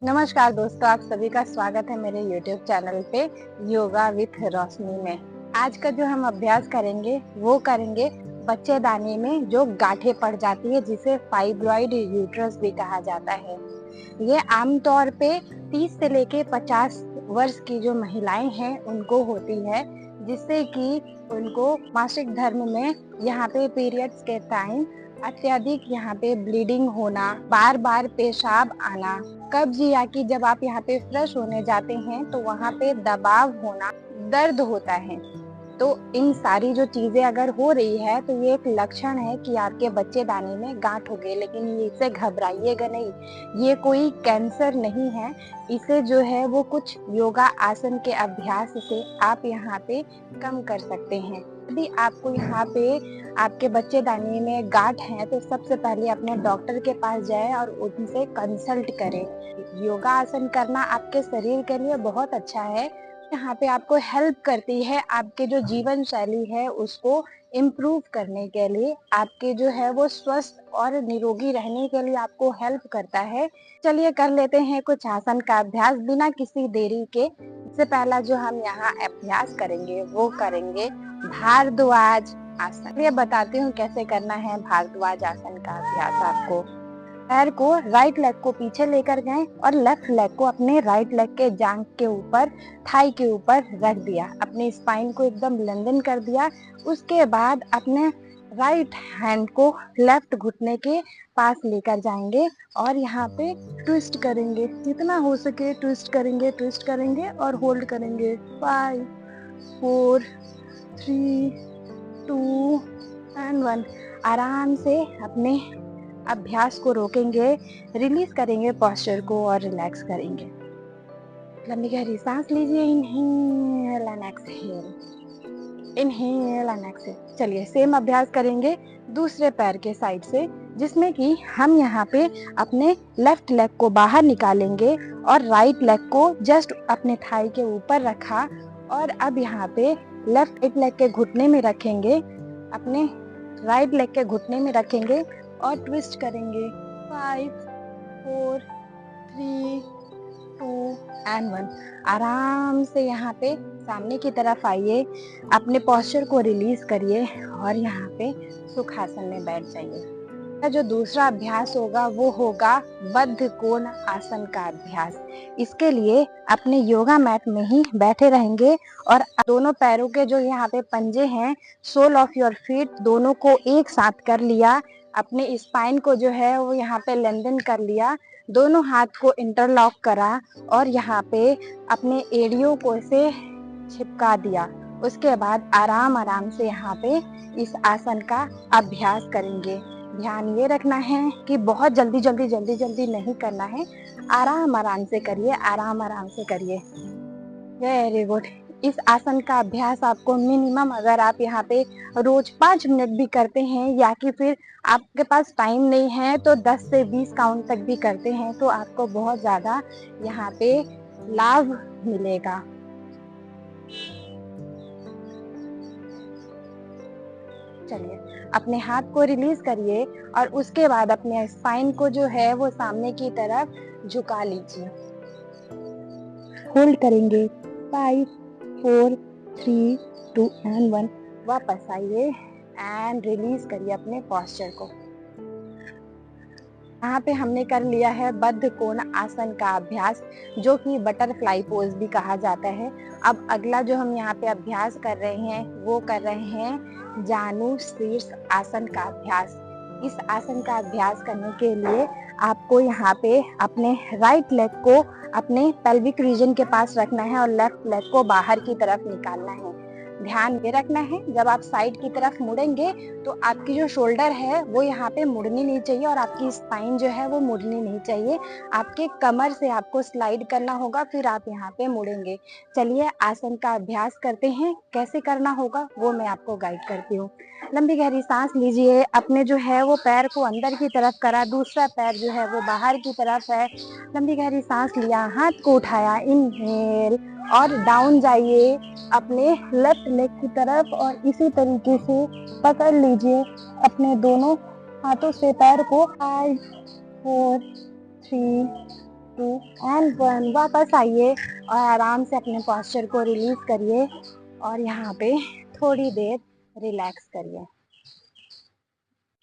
नमस्कार दोस्तों, आप सभी का स्वागत है मेरे YouTube चैनल पे योगा विथ रोशनी में। आज का जो हम अभ्यास करेंगे वो करेंगे बच्चेदानी में जो गांठें पड़ जाती है, जिसे फाइब्रॉइड यूट्रस भी कहा जाता है। ये आमतौर पे 30 से लेके 50 वर्ष की जो महिलाएं हैं उनको होती है, जिससे कि उनको मासिक धर्म में यहाँ पे पीरियड्स के टाइम अत्यधिक यहाँ पे ब्लीडिंग होना, बार बार पेशाब आना, कब्ज, या कि जब आप यहाँ पे फ्रेश होने जाते हैं तो वहाँ पे दबाव होना, दर्द होता है। तो इन सारी जो चीजें अगर हो रही है तो ये एक लक्षण है कि आपके बच्चेदानी में गांठ हो गई। लेकिन ये इससे घबराइएगा नहीं, ये कोई कैंसर नहीं है। इसे जो है वो कुछ योगा आसन के अभ्यास से आप यहाँ पे कम कर सकते हैं। यदि आपको यहाँ पे आपके बच्चेदानी में गांठ है तो सबसे पहले अपने डॉक्टर के पास जाए और उनसे कंसल्ट करें। योगा आसन करना आपके शरीर के लिए बहुत अच्छा है। यहाँ पे आपको हेल्प करती है, आपके जो जीवन शैली है उसको इम्प्रूव करने के लिए, आपके जो है वो स्वस्थ और निरोगी रहने के लिए आपको हेल्प करता है। चलिए कर लेते हैं कुछ आसन का अभ्यास बिना किसी देरी के। इससे पहला जो हम यहाँ अभ्यास करेंगे वो करेंगे भारद्वाज आसन। ये बताती हूँ कैसे करना है भारद्वाज आसन का अभ्यास। आपको पैर को, राइट लेग को पीछे लेकर गए और लेफ्ट लेग को अपने राइट लेग के जांघ के ऊपर, थाई के ऊपर रख दिया। अपने स्पाइन को एकदम लंदन कर दिया। उसके बाद अपने राइट हैंड को लेफ्ट घुटने के पास लेकर जाएंगे और यहाँ पे ट्विस्ट करेंगे, जितना हो सके ट्विस्ट करेंगे और होल्ड करेंगे। 5 4 3 2 एंड 1। आराम से अपने अभ्यास को रोकेंगे, रिलीज करेंगे पोस्चर को और रिलैक्स करेंगे। लंबी गहरी सांस लीजिए, inhale and exhale, inhale and exhale. चलिए सेम अभ्यास करेंगे दूसरे पैर के साइड से, जिसमें कि हम यहाँ पे अपने लेफ्ट लेग को बाहर निकालेंगे और राइट लेग को जस्ट अपने थाई के ऊपर रखा और अब यहाँ पे लेफ्ट लेग के घुटने में रखेंगे, अपने राइट लेग के घुटने में रखेंगे और ट्विस्ट करेंगे। 5 4 3 2 एंड 1। आराम से यहाँ पे सामने की तरफ आइए, अपने पोस्चर को रिलीज करिए और यहाँ पे सुखासन में बैठ जाइए। जो दूसरा अभ्यास होगा वो होगा बद्ध कोण आसन का अभ्यास। इसके लिए अपने योगा मैट में ही बैठे रहेंगे और दोनों पैरों के जो यहाँ पे पंजे हैं, सोल ऑफ योर फीट, दोनों को एक साथ कर लिया। अपने स्पाइन को जो है वो यहाँ पे लेंथन कर लिया, दोनों हाथ को इंटरलॉक करा और यहाँ पे अपने एड़ियों को से चिपका दिया। उसके बाद आराम आराम से यहाँ पे इस आसन का अभ्यास करेंगे। ध्यान ये रखना है कि बहुत जल्दी नहीं करना है, आराम आराम से करिए, आराम आराम से करिए। Very good. इस आसन का अभ्यास आपको मिनिमम, अगर आप यहाँ पे रोज 5 मिनट भी करते हैं या कि फिर आपके पास टाइम नहीं है तो 10 से 20 काउंट तक भी करते हैं तो आपको बहुत ज्यादा यहाँ पे लाभ मिलेगा। चलिए अपने हाथ को रिलीज करिए और उसके बाद अपने स्पाइन को जो है वो सामने की तरफ झुका लीजिए। होल्ड करेंगे। 5 4 3 2 एंड 1। वापस आइए एंड रिलीज करिए अपने पोस्चर को। यहाँ पे हमने कर लिया है बद्ध कोण आसन का अभ्यास, जो कि बटरफ्लाई पोज भी कहा जाता है। अब अगला जो हम यहाँ पे अभ्यास कर रहे हैं वो कर रहे हैं जानु शीर्ष आसन का अभ्यास। इस आसन का अभ्यास करने के लिए आपको यहाँ पे अपने राइट लेग को अपने पेल्विक रीजन के पास रखना है और लेफ्ट लेग को बाहर की तरफ निकालना है। ध्यान ये रखना है, जब आप साइड की तरफ मुड़ेंगे तो आपकी जो शोल्डर है वो यहाँ पे मुड़नी नहीं चाहिए और आपकी स्पाइन जो है वो मुड़नी नहीं चाहिए। आपके कमर से आपको स्लाइड करना होगा, फिर आप यहाँ पे मुड़ेंगे। चलिए आसन का अभ्यास करते हैं, कैसे करना होगा वो मैं आपको गाइड करती हूँ। लंबी गहरी सांस लीजिए, अपने जो है वो पैर को अंदर की तरफ करा, दूसरा पैर जो है वो बाहर की तरफ है। लंबी गहरी सांस लिया, हाथ को उठाया, इनहेल और डाउन जाइए अपने लेफ्ट लेग की तरफ और इसी तरीके से पकड़ लीजिए अपने दोनों हाथों से पैर को। 5 4 3 2 एंड 1। वापस आइए और आराम से अपने पोस्चर को रिलीज करिए और यहाँ पे थोड़ी देर रिलैक्स करिए।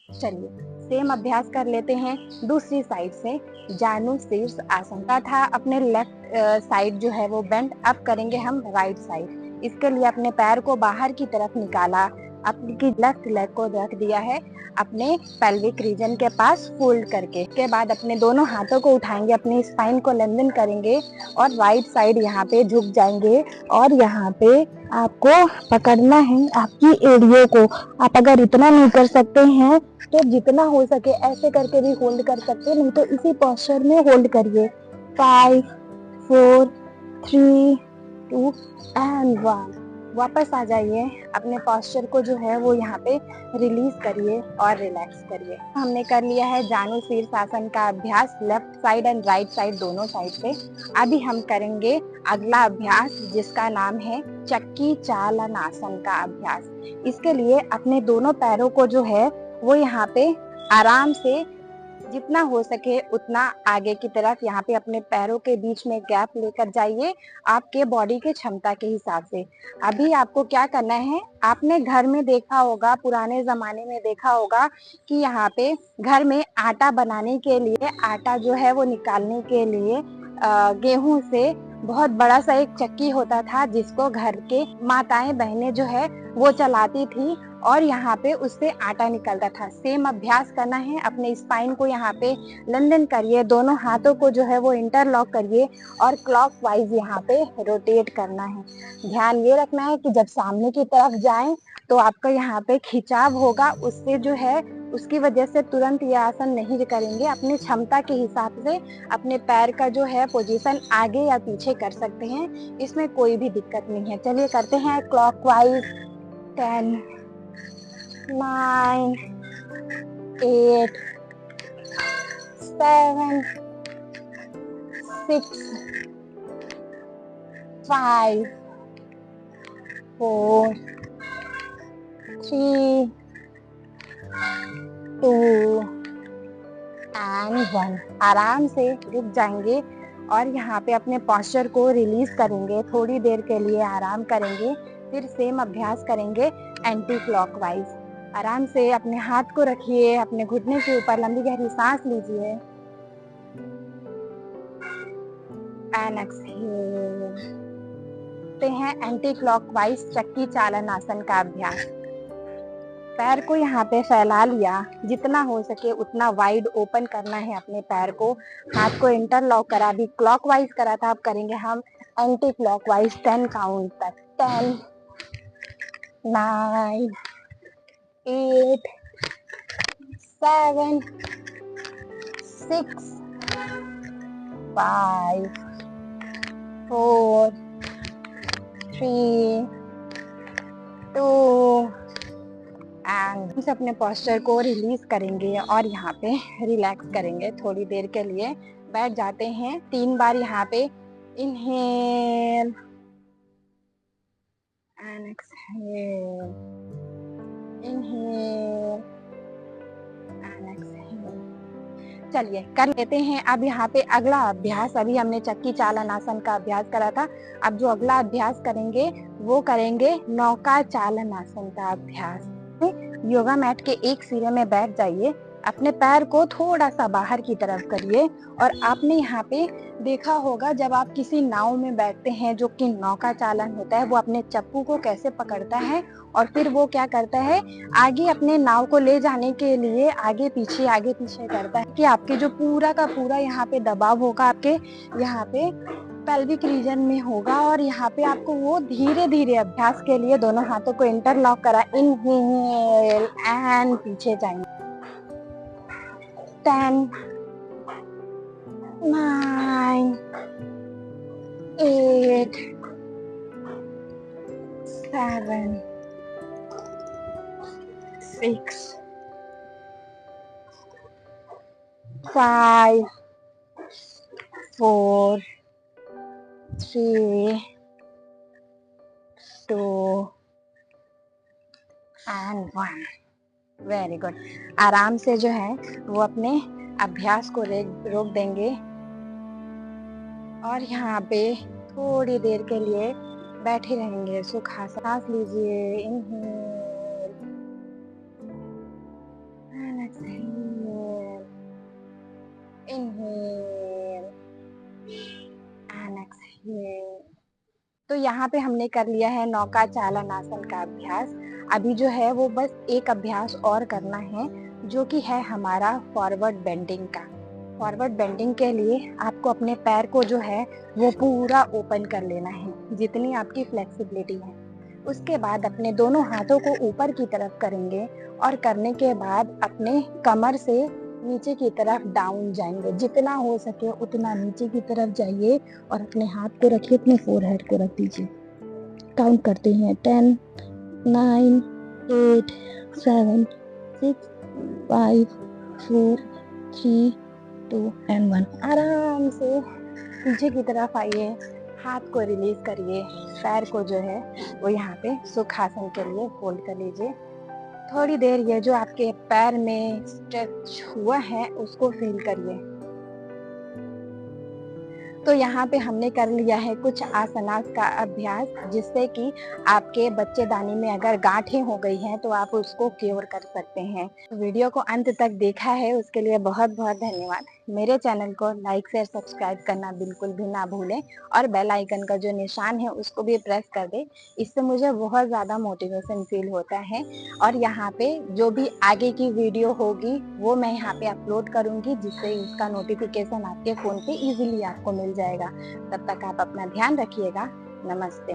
चलिए सेम अभ्यास कर लेते हैं दूसरी साइड से। जानु शीर्ष आसन का था, अपने लेफ्ट साइड जो है वो बेंड, अब करेंगे हम राइट साइड। इसके लिए अपने पैर को बाहर की तरफ निकाला, अपनी लेफ्ट लेग को रख दिया है अपने पेल्विक रीजन के पास फोल्ड करके। इसके बाद अपने दोनों हाथों को उठाएंगे, अपनी स्पाइन को लेंथन करेंगे और राइट साइड यहाँ पे झुक जाएंगे और यहाँ पे आपको पकड़ना है आपकी एड़ियों को। आप अगर इतना नहीं कर सकते हैं तो जितना हो सके ऐसे करके भी होल्ड कर सकते हैं, नहीं तो इसी पोस्चर में होल्ड करिए। 5 4 3 2 एंड 1। वापस आ जाइए, अपने पोस्चर को जो है वो यहाँ पे रिलीज करिए और रिलैक्स करिए। हमने कर लिया है जानु शीर्षासन का अभ्यास left side and right side दोनों साइड से। अभी हम करेंगे अगला अभ्यास जिसका नाम है चक्की चालनासन का अभ्यास। इसके लिए अपने दोनों पैरों को जो है वो यहाँ पे आराम से जितना हो सके उतना आगे की तरफ यहाँ पे अपने पैरों के बीच में गैप लेकर जाइए आपके बॉडी के क्षमता के हिसाब से। अभी आपको क्या करना है, आपने घर में देखा होगा, पुराने जमाने में देखा होगा कि यहाँ पे घर में आटा बनाने के लिए, आटा जो है वो निकालने के लिए गेहूं से बहुत बड़ा सा एक चक्की होता था जिसको घर के माताएं बहनें जो है वो चलाती थी और यहाँ पे उससे आटा निकलता था। सेम अभ्यास करना है, अपने स्पाइन को यहाँ पे लेंथन करिए, दोनों हाथों को जो है वो इंटरलॉक करिए और क्लॉकवाइज यहाँ पे रोटेट करना है। ध्यान ये रखना है कि जब सामने की तरफ जाएं तो आपका यहाँ पे खिंचाव होगा, उससे जो है उसकी वजह से तुरंत ये आसन नहीं करेंगे। अपनी क्षमता के हिसाब से अपने पैर का जो है पोजीशन आगे या पीछे कर सकते हैं, इसमें कोई भी दिक्कत नहीं है। चलिए करते हैं क्लॉकवाइज। 10 9 8 7 6 5 4 3 2 एंड 1। आराम से रुक जाएंगे और यहाँ पे अपने पोस्चर को रिलीज करेंगे, थोड़ी देर के लिए आराम करेंगे, फिर सेम अभ्यास करेंगे एंटी क्लॉकवाइज। आराम से अपने हाथ को रखिए अपने घुटने के ऊपर, लंबी गहरी सांस लीजिए एंड एक्सहेल। करते हैं एंटी क्लॉकवाइज चक्की चालन आसन का अभ्यास। पैर को यहाँ पे फैला लिया, जितना हो सके उतना वाइड ओपन करना है अपने पैर को। हाथ को इंटरलॉक करा, अभी क्लॉकवाइज करा था, अब करेंगे हम एंटी क्लॉकवाइज 10 काउंट तक। 10 9 8 7 6 5 4 3 2 एंड अपने पोस्चर को रिलीज करेंगे और यहाँ पे रिलैक्स करेंगे। थोड़ी देर के लिए बैठ जाते हैं। 3 बार यहाँ पे inhale and exhale, inhale and exhale. चलिए कर लेते हैं अब यहाँ पे अगला अभ्यास। अभी हमने चक्की चालन आसन का अभ्यास करा था, अब जो अगला अभ्यास करेंगे वो करेंगे नौका चालन आसन का अभ्यास। योगा मैट के एक सिरे में बैठ जाइए, अपने पैर को थोड़ा सा बाहर की तरफ करिए और आपने यहाँ पे देखा होगा जब आप किसी नाव में बैठते हैं जो कि नौका चालन होता है, वो अपने चप्पू को कैसे पकड़ता है और फिर वो क्या करता है, आगे अपने नाव को ले जाने के लिए आगे पीछे करता है कि आपके जो पूरा का पूरा यहाँ पे दबाव होगा आपके यहाँ पे पेल्विक रीजन में होगा। और यहाँ पे आपको वो धीरे धीरे अभ्यास के लिए दोनों हाथों को इंटरलॉक करा, इनहेल एंड पीछे जाएंगे। 10 9 8 7 6 5 4 3 2 एंड 1। Very good. आराम से जो है वो अपने अभ्यास को रोक देंगे और यहाँ पे थोड़ी देर के लिए बैठे रहेंगे। सुखासन, सांस लीजिए, inhale and exhale, inhale and exhale. तो यहाँ पे हमने कर लिया है नौका चालन आसन का अभ्यास। अभी जो है वो बस एक अभ्यास और करना है, जो कि है हमारा फॉरवर्ड बेंडिंग का। फॉरवर्ड बेंडिंग के लिए आपको अपने पैर को जो है वो पूरा ओपन कर लेना है, जितनी आपकी फ्लेक्सिबिलिटी है। उसके बाद अपने दोनों हाथों को ऊपर की तरफ करेंगे और करने के बाद अपने कमर से नीचे की तरफ डाउन जाएंगे। जितना हो सके उतना नीचे की तरफ जाइए और अपने हाथ को रखिए, अपने फोरहेड को रख दीजिए। काउंट करते हैं 10, 9, 8, 7, 6, 5, 4, 3, 2 एंड 1। आराम से पीछे की तरफ आइए, हाथ को रिलीज करिए, पैर को जो है वो यहाँ पे सुखासन के लिए फोल्ड कर लीजिए। थोड़ी देर ये जो आपके पैर में स्ट्रेच हुआ है उसको फील करिए। तो यहाँ पे हमने कर लिया है कुछ आसनास का अभ्यास, जिससे कि आपके बच्चेदानी में अगर गांठें हो गई हैं तो आप उसको क्योर कर सकते हैं। वीडियो को अंत तक देखा है उसके लिए बहुत बहुत धन्यवाद। मेरे चैनल को लाइक शेयर सब्सक्राइब करना बिल्कुल भी ना भूलें और बेल आइकन का जो निशान है उसको भी प्रेस कर दें। इससे मुझे बहुत ज़्यादा मोटिवेशन फील होता है। और यहाँ पे जो भी आगे की वीडियो होगी वो मैं यहाँ पे अपलोड करूँगी, जिससे उसका नोटिफिकेशन आपके फ़ोन पे इजीली आपको मिल जाएगा। तब तक आप अपना ध्यान रखिएगा। नमस्ते।